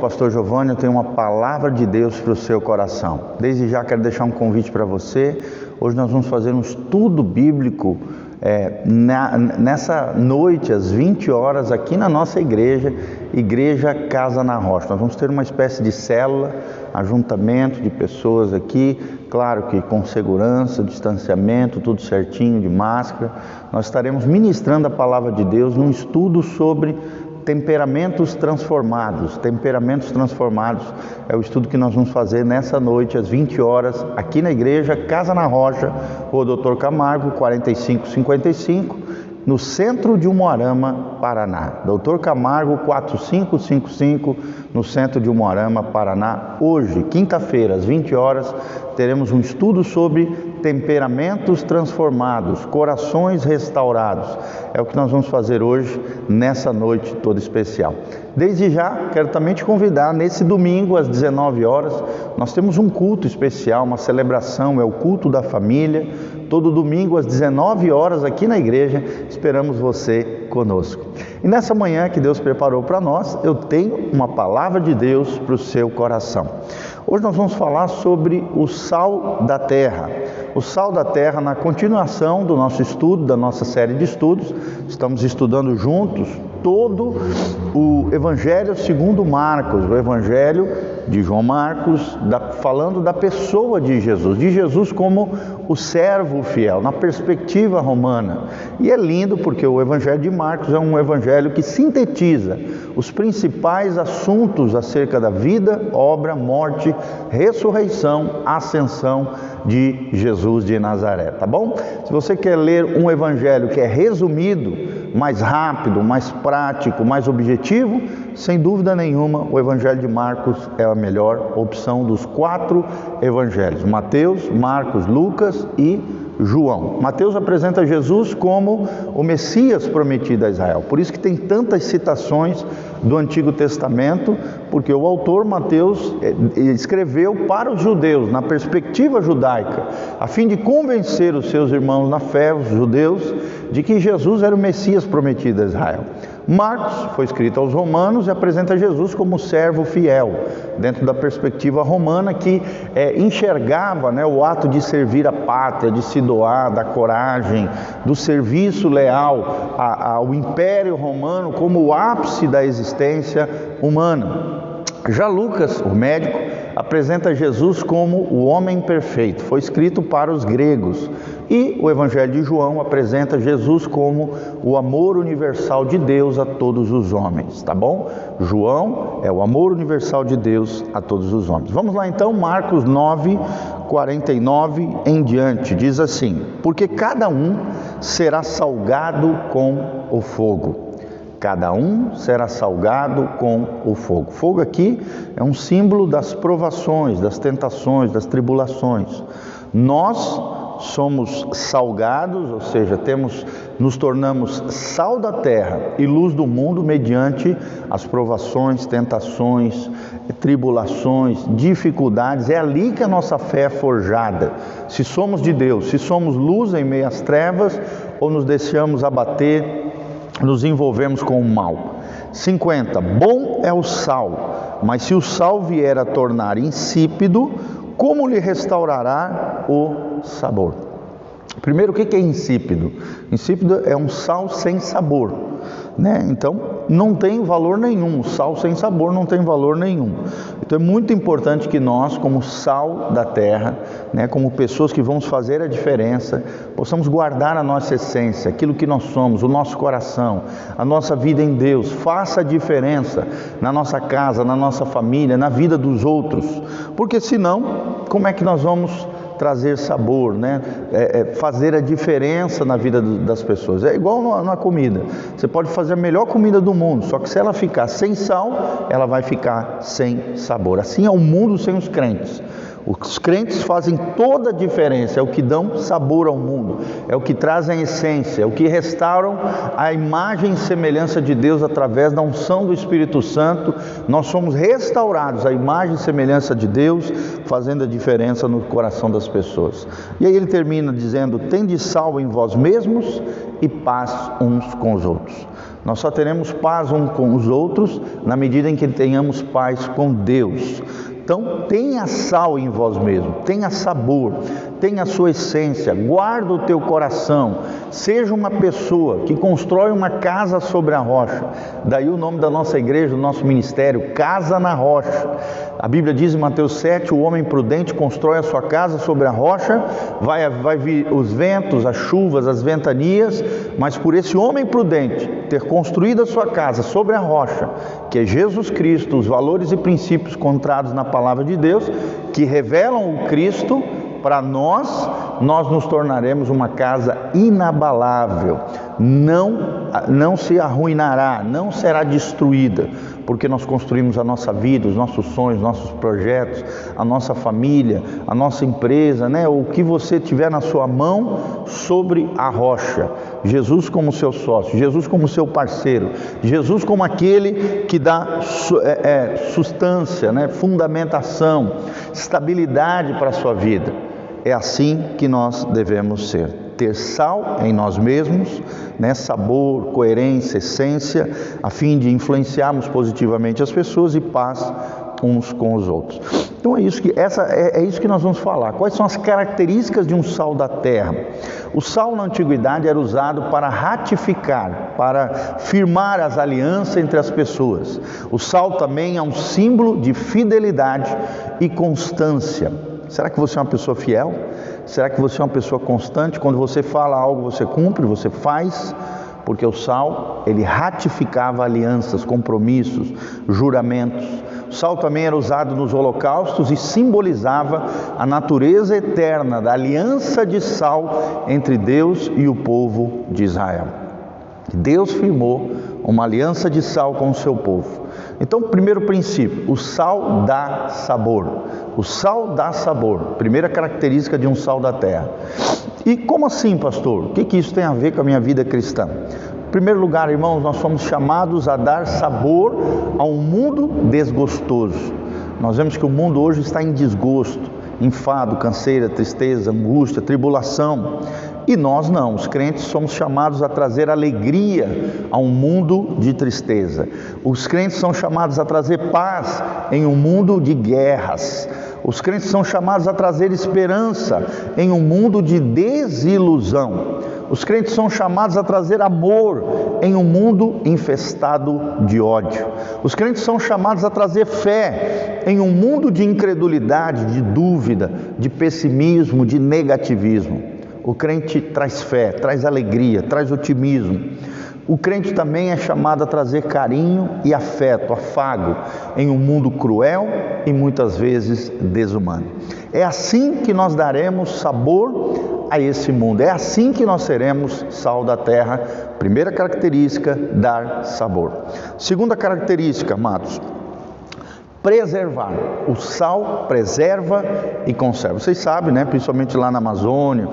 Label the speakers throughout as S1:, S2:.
S1: pastor Giovanni, eu tenho uma palavra de Deus para o seu coração. Desde já quero deixar um convite para você. Hoje nós vamos fazer um estudo bíblico nessa noite, às 20 horas, aqui na nossa igreja, Igreja Casa na Rocha. Nós vamos ter uma espécie de célula, ajuntamento de pessoas aqui, claro que com segurança, distanciamento, tudo certinho, de máscara. Nós estaremos ministrando a palavra de Deus num estudo sobre temperamentos transformados. Temperamentos transformados é o estudo que nós vamos fazer nessa noite, às 20 horas, aqui na igreja Casa na Rocha, Rua Doutor Camargo, 4555, no centro de Umuarama, Paraná. Doutor Camargo, 4555, no centro de Umuarama, Paraná. Hoje, quinta-feira, às 20 horas, teremos um estudo sobre temperamentos transformados, corações restaurados. É o que nós vamos fazer hoje, nessa noite toda especial. Desde já, quero também te convidar, nesse domingo, às 19 horas, nós temos um culto especial, uma celebração, é o culto da família. Todo domingo, às 19 horas, aqui na igreja, esperamos você conosco. E nessa manhã que Deus preparou para nós, eu tenho uma palavra de Deus para o seu coração. Hoje nós vamos falar sobre o sal da terra. O sal da terra, na continuação do nosso estudo, da nossa série de estudos, estamos estudando juntos todo o Evangelho segundo Marcos, o Evangelho de João Marcos, falando da pessoa de Jesus como o servo fiel, na perspectiva romana. E é lindo porque o Evangelho de Marcos é um evangelho que sintetiza os principais assuntos acerca da vida, obra, morte, ressurreição, ascensão de Jesus de Nazaré, tá bom? Se você quer ler um evangelho que é resumido, mais rápido, mais prático, mais objetivo, sem dúvida nenhuma, o Evangelho de Marcos é a melhor opção dos 4 evangelhos: Mateus, Marcos, Lucas e João. Mateus apresenta Jesus como o Messias prometido a Israel. Por isso que tem tantas citações do Antigo Testamento, porque o autor Mateus escreveu para os judeus, na perspectiva judaica, a fim de convencer os seus irmãos na fé, os judeus, de que Jesus era o Messias prometido a Israel. Marcos foi escrito aos romanos e apresenta Jesus como servo fiel, dentro da perspectiva romana que enxergava o ato de servir a pátria, de se doar, da coragem, do serviço leal ao Império Romano como o ápice da existência humana. Já Lucas, o médico, apresenta Jesus como o homem perfeito, foi escrito para os gregos. E o Evangelho de João apresenta Jesus como o amor universal de Deus a todos os homens, tá bom? João é o amor universal de Deus a todos os homens. Vamos lá então, Marcos 9, 49 em diante, diz assim: porque cada um será salgado com o fogo. Cada um será salgado com o fogo. Fogo aqui é um símbolo das provações, das tentações, das tribulações. Nós somos salgados, ou seja, nos tornamos sal da terra e luz do mundo mediante as provações, tentações, tribulações, dificuldades. É ali que a nossa fé é forjada. Se somos de Deus, se somos luz em meio às trevas ou nos deixamos abater, nos envolvemos com o mal. 50. Bom é o sal, mas se o sal vier a tornar insípido, como lhe restaurará o sabor? Primeiro, o que é insípido? Insípido é um sal sem sabor, né? Então, não tem valor nenhum. Sal sem sabor não tem valor nenhum. Então, é muito importante que nós, como sal da terra, né, como pessoas que vamos fazer a diferença, possamos guardar a nossa essência, aquilo que nós somos, o nosso coração, a nossa vida em Deus. Faça a diferença na nossa casa, na nossa família, na vida dos outros. Porque senão, como é que nós vamos trazer sabor, né? Fazer a diferença na vida das pessoas? É igual na comida. Você pode fazer a melhor comida do mundo, só que se ela ficar sem sal, ela vai ficar sem sabor. Assim é o mundo sem os crentes. Os crentes fazem toda a diferença, é o que dão sabor ao mundo, é o que trazem a essência, é o que restauram a imagem e semelhança de Deus através da unção do Espírito Santo. Nós somos restaurados à imagem e semelhança de Deus, fazendo a diferença no coração das pessoas. E aí ele termina dizendo: tende sal em vós mesmos e paz uns com os outros. Nós só teremos paz uns com os outros na medida em que tenhamos paz com Deus. Então tenha sal em vós mesmo, tenha sabor, tenha a sua essência, guarda o teu coração, seja uma pessoa que constrói uma casa sobre a rocha. Daí o nome da nossa igreja, do nosso ministério, Casa na Rocha. A Bíblia diz em Mateus 7, o homem prudente constrói a sua casa sobre a rocha, vai vir os ventos, as chuvas, as ventanias, mas por esse homem prudente ter construído a sua casa sobre a rocha, que é Jesus Cristo, os valores e princípios encontrados na palavra de Deus, que revelam o Cristo, para nós nos tornaremos uma casa inabalável, não se arruinará, não será destruída, porque nós construímos a nossa vida, os nossos sonhos, nossos projetos, a nossa família, a nossa empresa, o que você tiver na sua mão sobre a rocha. Jesus como seu sócio, Jesus como seu parceiro, Jesus como aquele que dá substância, fundamentação, estabilidade para a sua vida. É assim que nós devemos ser. Ter sal em nós mesmos, sabor, coerência, essência, a fim de influenciarmos positivamente as pessoas, e paz uns com os outros. Então é isso que nós vamos falar. Quais são as características de um sal da terra? O sal na antiguidade era usado para ratificar, para firmar as alianças entre as pessoas. O sal também é um símbolo de fidelidade e constância. Será que você é uma pessoa fiel? Será que você é uma pessoa constante? Quando você fala algo, você cumpre, você faz? Porque o sal, ele ratificava alianças, compromissos, juramentos. O sal também era usado nos holocaustos e simbolizava a natureza eterna da aliança de sal entre Deus e o povo de Israel. Deus firmou uma aliança de sal com o seu povo. Então, primeiro princípio, o sal dá sabor. O sal dá sabor, primeira característica de um sal da terra. E como assim, pastor? O que isso tem a ver com a minha vida cristã? Em primeiro lugar, irmãos, nós somos chamados a dar sabor a um mundo desgostoso. Nós vemos que o mundo hoje está em desgosto, enfado, canseira, tristeza, angústia, tribulação. E nós não, os crentes somos chamados a trazer alegria a um mundo de tristeza. Os crentes são chamados a trazer paz em um mundo de guerras. Os crentes são chamados a trazer esperança em um mundo de desilusão. Os crentes são chamados a trazer amor em um mundo infestado de ódio. Os crentes são chamados a trazer fé em um mundo de incredulidade, de dúvida, de pessimismo, de negativismo. O crente traz fé, traz alegria, traz otimismo. O crente também é chamado a trazer carinho e afeto, afago, em um mundo cruel e muitas vezes desumano. É assim que nós daremos sabor a esse mundo, é assim que nós seremos sal da terra. Primeira característica, dar sabor. Segunda característica, amados, preservar. O sal preserva e conserva. Vocês sabem, principalmente lá na Amazônia,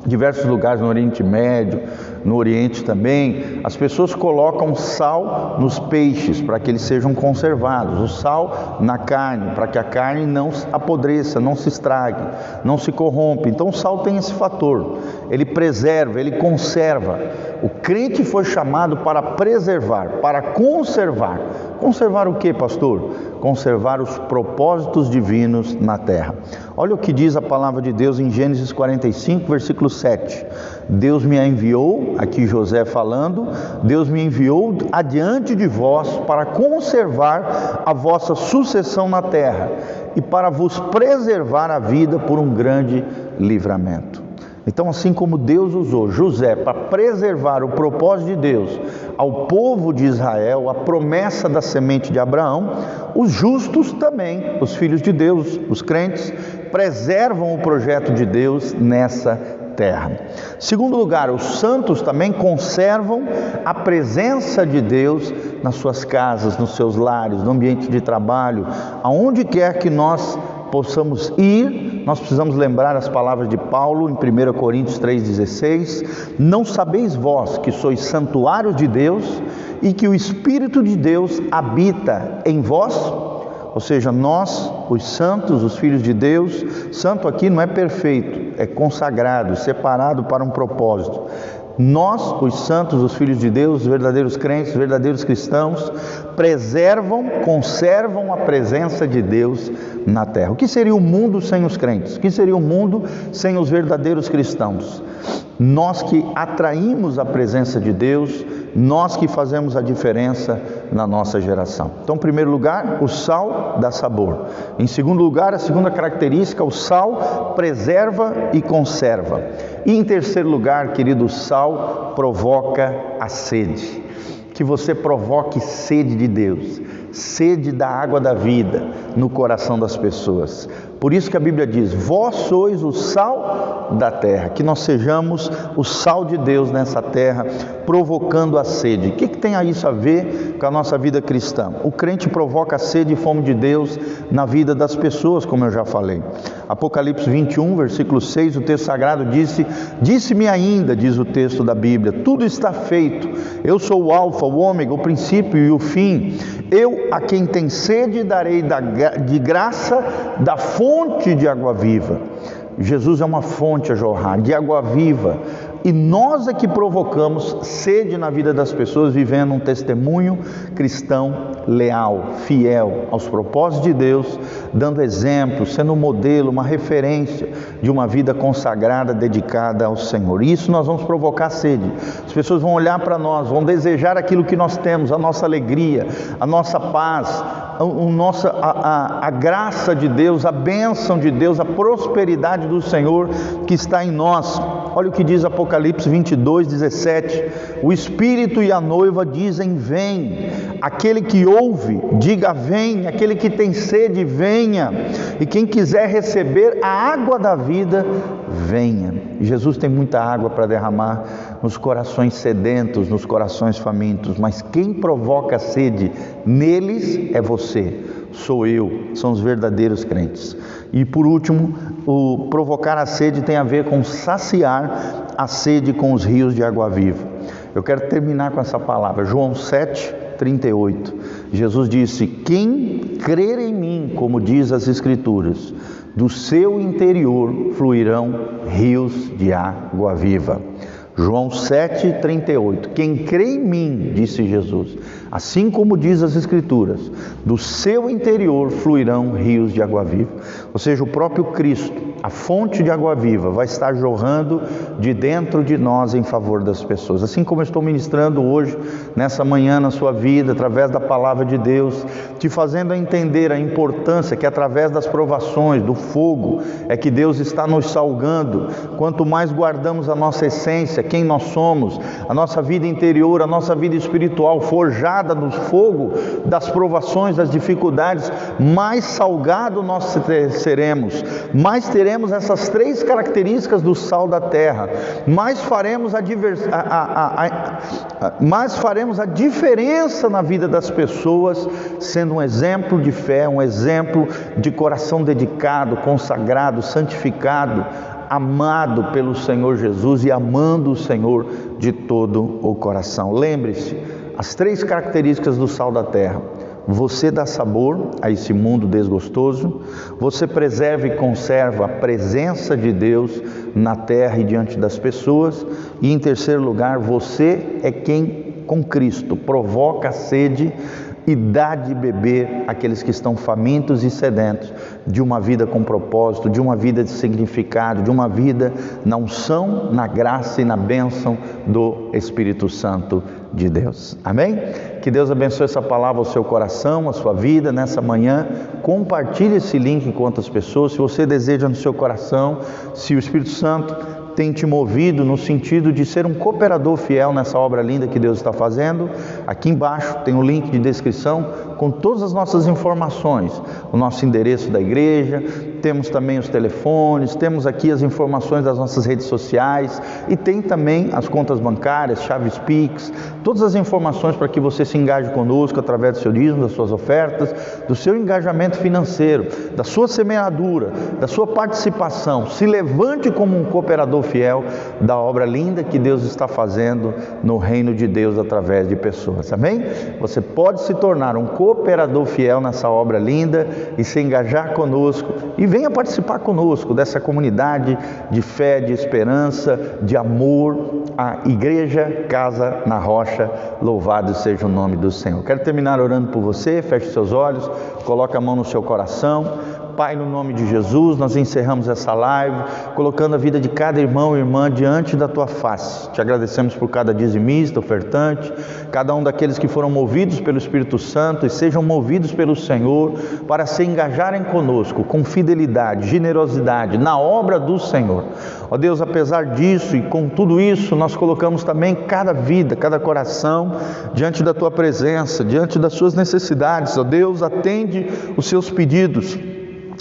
S1: diversos lugares no Oriente Médio, no Oriente também, as pessoas colocam sal nos peixes para que eles sejam conservados, o sal na carne, para que a carne não apodreça, não se estrague, não se corrompa. Então o sal tem esse fator, ele preserva, ele conserva. O crente foi chamado para preservar, para conservar. Conservar o que, pastor? Conservar os propósitos divinos na terra. Olha o que diz a palavra de Deus em Gênesis 45, versículo 7. Deus me enviou, aqui José falando, Deus me enviou adiante de vós para conservar a vossa sucessão na terra e para vos preservar a vida por um grande livramento. Então, assim como Deus usou José para preservar o propósito de Deus ao povo de Israel, a promessa da semente de Abraão, os justos também, os filhos de Deus, os crentes, preservam o projeto de Deus nessa terra. Segundo lugar, os santos também conservam a presença de Deus nas suas casas, nos seus lares, no ambiente de trabalho, aonde quer que nós possamos ir, nós precisamos lembrar as palavras de Paulo em 1 Coríntios 3,16: não sabeis vós que sois santuário de Deus e que o Espírito de Deus habita em vós? Ou seja, nós, os santos, os filhos de Deus, santo aqui não é perfeito, é consagrado, separado para um propósito. Nós, os santos, os filhos de Deus, os verdadeiros crentes, os verdadeiros cristãos, preservam, conservam a presença de Deus na terra. O que seria o mundo sem os crentes? O que seria o mundo sem os verdadeiros cristãos? Nós que atraímos a presença de Deus, nós que fazemos a diferença na nossa geração. Então, em primeiro lugar, o sal dá sabor. Em segundo lugar, a segunda característica, o sal preserva e conserva. E em terceiro lugar, querido, o sal provoca a sede. Que você provoque sede de Deus, sede da água da vida no coração das pessoas. Por isso que a Bíblia diz: vós sois o sal da terra. Que nós sejamos o sal de Deus nessa terra, provocando a sede. O que tem isso a ver com a nossa vida cristã? O crente provoca a sede e fome de Deus na vida das pessoas, como eu já falei. Apocalipse 21, versículo 6, o texto sagrado disse-me ainda, diz o texto da Bíblia, tudo está feito. Eu sou o alfa, o ômega, o princípio e o fim. Eu, a quem tem sede, darei de graça da fonte de água viva. Jesus é uma fonte a jorrar, de água viva. E nós é que provocamos sede na vida das pessoas, vivendo um testemunho cristão leal, fiel aos propósitos de Deus, dando exemplo, sendo um modelo, uma referência de uma vida consagrada, dedicada ao Senhor. E isso nós vamos provocar sede. As pessoas vão olhar para nós, vão desejar aquilo que nós temos, a nossa alegria, a nossa paz, a graça de Deus, a bênção de Deus, a prosperidade do Senhor que está em nós. Olha o que diz Apocalipse 22, 17. O Espírito e a noiva dizem: vem. Aquele que ouve, diga: vem. Aquele que tem sede, venha. E quem quiser receber a água da vida, venha. Jesus tem muita água para derramar nos corações sedentos, nos corações famintos. Mas quem provoca sede neles é você, sou eu, são os verdadeiros crentes. E por último, o provocar a sede tem a ver com saciar a sede com os rios de água viva. Eu quero terminar com essa palavra, João 7, 38. Jesus disse: quem crer em mim, como diz as Escrituras, do seu interior fluirão rios de água viva. João 7, 38. Quem crê em mim, disse Jesus, assim como diz as Escrituras, do seu interior fluirão rios de água viva. Ou seja, o próprio Cristo, a fonte de água viva, vai estar jorrando de dentro de nós em favor das pessoas. Assim como eu estou ministrando hoje, nessa manhã na sua vida, através da palavra de Deus, te fazendo entender a importância que através das provações, do fogo, é que Deus está nos salgando. Quanto mais guardamos a nossa essência, quem nós somos, a nossa vida interior, a nossa vida espiritual, forjada no fogo das provações, das dificuldades, mais salgado nós seremos, mais teremos essas três características do sal da terra, mais faremos a diferença na vida das pessoas, sendo um exemplo de fé, um exemplo de coração dedicado, consagrado, santificado, amado pelo Senhor Jesus e amando o Senhor de todo o coração. Lembre-se, as três características do sal da terra: você dá sabor a esse mundo desgostoso, você preserva e conserva a presença de Deus na terra e diante das pessoas, e em terceiro lugar, você é quem, com Cristo, provoca a sede e dá de beber àqueles que estão famintos e sedentos de uma vida com propósito, de uma vida de significado, de uma vida na unção, na graça e na bênção do Espírito Santo de Deus. Amém? Que Deus abençoe essa palavra ao seu coração, à sua vida nessa manhã. Compartilhe esse link com outras pessoas. Se você deseja no seu coração, se o Espírito Santo tem te movido no sentido de ser um cooperador fiel nessa obra linda que Deus está fazendo, aqui embaixo tem um link de descrição. com todas as nossas informações, o nosso endereço da igreja, temos também os telefones, temos aqui as informações das nossas redes sociais e tem também as contas bancárias, chaves Pix, todas as informações para que você se engaje conosco através do seu dízimo, das suas ofertas, do seu engajamento financeiro, da sua semeadura, da sua participação. Se levante como um cooperador fiel da obra linda que Deus está fazendo no reino de Deus através de pessoas, amém? Você pode se tornar um cooperador fiel nessa obra linda e se engajar conosco e venha participar conosco dessa comunidade de fé, de esperança, de amor, a Igreja Casa na Rocha. Louvado seja o nome do Senhor. Quero terminar orando por você. Feche seus olhos, coloque a mão no seu coração. Pai, no nome de Jesus, nós encerramos essa live, colocando a vida de cada irmão e irmã diante da Tua face. Te agradecemos por cada dizimista, ofertante, cada um daqueles que foram movidos pelo Espírito Santo e sejam movidos pelo Senhor para se engajarem conosco, com fidelidade, generosidade, na obra do Senhor. Ó Deus, apesar disso e com tudo isso, nós colocamos também cada vida, cada coração diante da Tua presença, diante das suas necessidades. Ó Deus, atende os seus pedidos.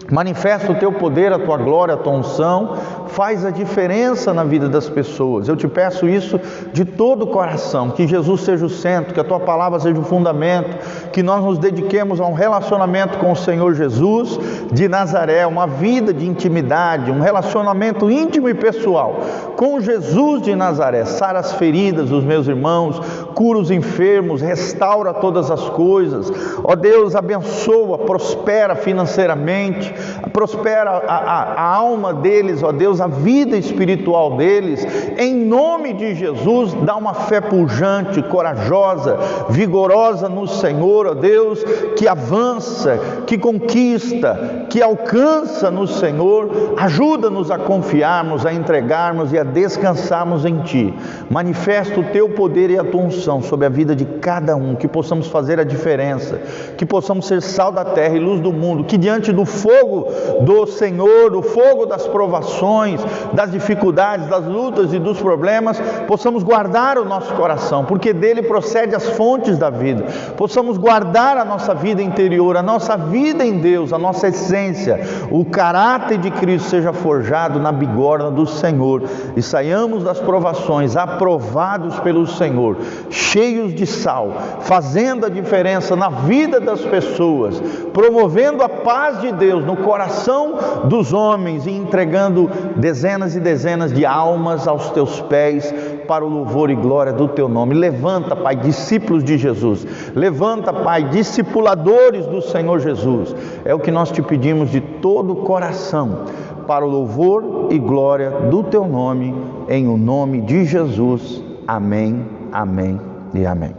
S1: Manifesta o Teu poder, a Tua glória, a Tua unção, faz a diferença na vida das pessoas. Eu te peço isso de todo o coração, que Jesus seja o centro, que a Tua palavra seja o fundamento, que nós nos dediquemos a um relacionamento com o Senhor Jesus de Nazaré, uma vida de intimidade, um relacionamento íntimo e pessoal com Jesus de Nazaré. Sara as feridas dos meus irmãos, cura os enfermos, restaura todas as coisas. Ó Deus, abençoa, prospera financeiramente, prospera a alma deles, ó Deus, a vida espiritual deles, em nome de Jesus. Dá uma fé pujante, corajosa, vigorosa no Senhor, ó Deus, que avança, que conquista, que alcança no Senhor. Ajuda-nos a confiarmos, a entregarmos e a descansarmos em Ti. Manifesta o Teu poder e a Tua unção sobre a vida de cada um, que possamos fazer a diferença, que possamos ser sal da terra e luz do mundo, que diante do fogo do Senhor, do fogo das provações, das dificuldades, das lutas e dos problemas, possamos guardar o nosso coração, porque dele procede as fontes da vida. Possamos guardar a nossa vida interior, a nossa vida em Deus, a nossa essência, o caráter de Cristo seja forjado na bigorna do Senhor e saiamos das provações aprovados pelo Senhor, cheios de sal, fazendo a diferença na vida das pessoas, promovendo a paz de Deus no coração dos homens e entregando dezenas e dezenas de almas aos Teus pés para o louvor e glória do Teu nome. Levanta, Pai, discípulos de Jesus. Levanta, Pai, discipuladores do Senhor Jesus. É o que nós Te pedimos de todo o coração, para o louvor e glória do Teu nome, em o nome de Jesus. Amém, amém e amém.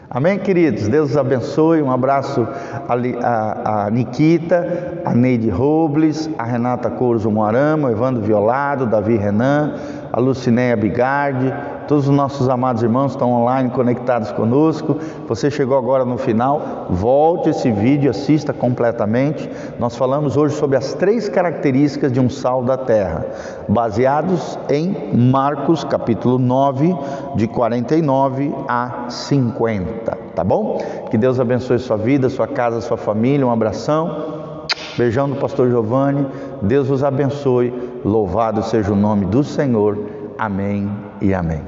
S1: Amém, queridos? Deus os abençoe. Um abraço a Nikita, a Neide Robles, a Renata Couros Moarama, o Evandro Violado, Davi Renan, a Lucinéia Bigardi. Todos os nossos amados irmãos estão online conectados conosco. Você chegou agora no final, volte esse vídeo, assista completamente. Nós falamos hoje sobre as 3 características de um sal da terra, baseados em Marcos capítulo 9, de 49 a 50, tá bom? Que Deus abençoe sua vida, sua casa, sua família. Um abração, beijão do pastor Giovanni. Deus os abençoe, louvado seja o nome do Senhor. Amém e amém.